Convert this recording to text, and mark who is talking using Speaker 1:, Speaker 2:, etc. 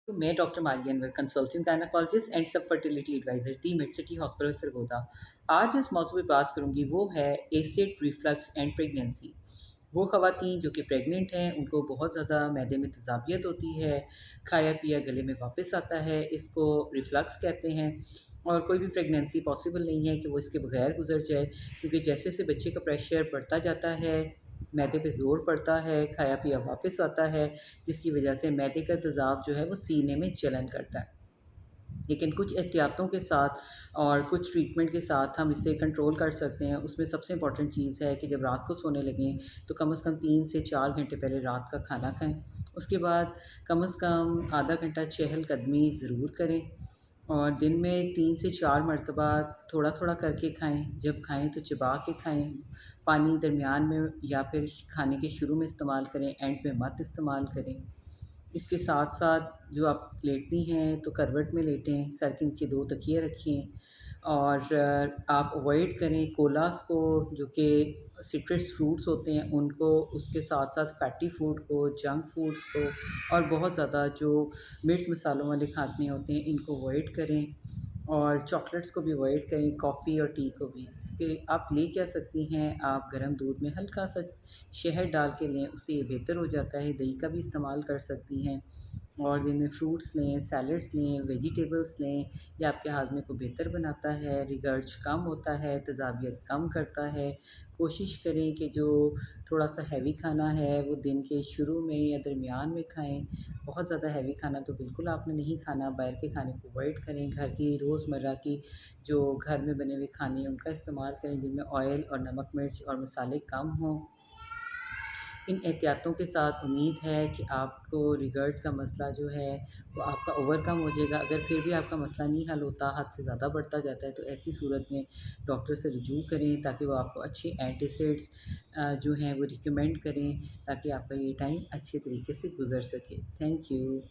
Speaker 1: तो मैं doctor Maria Anwar consultant gynaecologist and सब फर्टिलिटी एडवाइज़र दी मिड सिटी हॉस्पिटल सरगोदा। आज जिस मौजू पे बात करूँगी वो है एसिड रिफ्लक्स एंड प्रेगनेंसी। वो ख़वातीन जो कि प्रेग्नेंट हैं उनको बहुत ज़्यादा मैदे में तेज़ाबियत होती है, खाया पिया गले में वापस आता है, इसको रिफ्लक्स कहते हैं। और कोई भी प्रेगनेंसी पॉसिबल नहीं है कि वो इसके बगैर गुजर जाए, क्योंकि जैसे जैसे बच्चे का प्रेशर बढ़ता जाता है, मैदे पे ज़ोर पड़ता है, खाया पिया वापस आता है, जिसकी वजह से मैदे का तेज़ाब जो है वो सीने में जलन करता है। लेकिन कुछ एहतियातों के साथ और कुछ ट्रीटमेंट के साथ हम इसे कंट्रोल कर सकते हैं। उसमें सबसे इम्पॉर्टेंट चीज़ है कि जब रात को सोने लगें तो कम से कम 3 से 4 घंटे पहले रात का खाना खाएँ। उसके बाद कम से कम आधा घंटा चहलकदमी ज़रूर करें और दिन में 3 से 4 मरतबा थोड़ा-थोड़ा करके खाएँ। जब खाएँ तो चबा के खाएँ। पानी दरमियान में या फिर खाने के शुरू में इस्तेमाल करें, एंड में मत इस्तेमाल करें। इसके साथ-साथ जो आप लेटती हैं तो करवट में लेटें, सर के नीचे 2 तकिए रखें और आप अवॉइड करें कोलास को, जो कि सिट्रस फ्रूट्स होते हैं उनको, उसके साथ-साथ फैटी फूड को, जंक फूड्स को और बहुत ज़्यादा जो मिर्च मसालों वाले खाने होते हैं इनको अवॉइड करें और चॉकलेट्स को भी अवॉइड करें, कॉफ़ी और टी को भी। इसके आप ले क्या सकती हैं, आप गर्म दूध में हल्का-सा शहद डाल के लें, उससे ये बेहतर हो जाता है। दही का भी इस्तेमाल कर सकती हैं और दिन में फ्रूट्स लें, सैलड्स लें, वेजिटेबल्स लें। ये आपके हाज़मे को बेहतर बनाता है, रिगर्च कम होता है, तेज़ाबियत कम करता है। कोशिश करें कि जो थोड़ा-सा हैवी खाना है वो दिन के शुरू में या दरमियान में खाएँ। बहुत ज़्यादा हैवी खाना तो बिल्कुल आपने नहीं खाना, बाहर के खाने को अवॉइड करें। घर की रोज़मर्रा की जो घर में बने हुए खाने हैं उनका इस्तेमाल करें, जिनमें ऑयल और नमक, मिर्च और मसाले कम हों। इन एहतियातों के साथ उम्मीद है कि आपको रिगर्ट का मसला जो है वो आपका ओवरकम हो जाएगा। अगर फिर भी आपका मसला नहीं हल होता, हद से ज़्यादा बढ़ता जाता है, तो ऐसी सूरत में डॉक्टर से रुजू करें ताकि वो आपको अच्छे एंटासिड्स जो हैं वो रिकमेंड करें, ताकि आपका ये टाइम अच्छे तरीके से गुज़र सके। Thank you.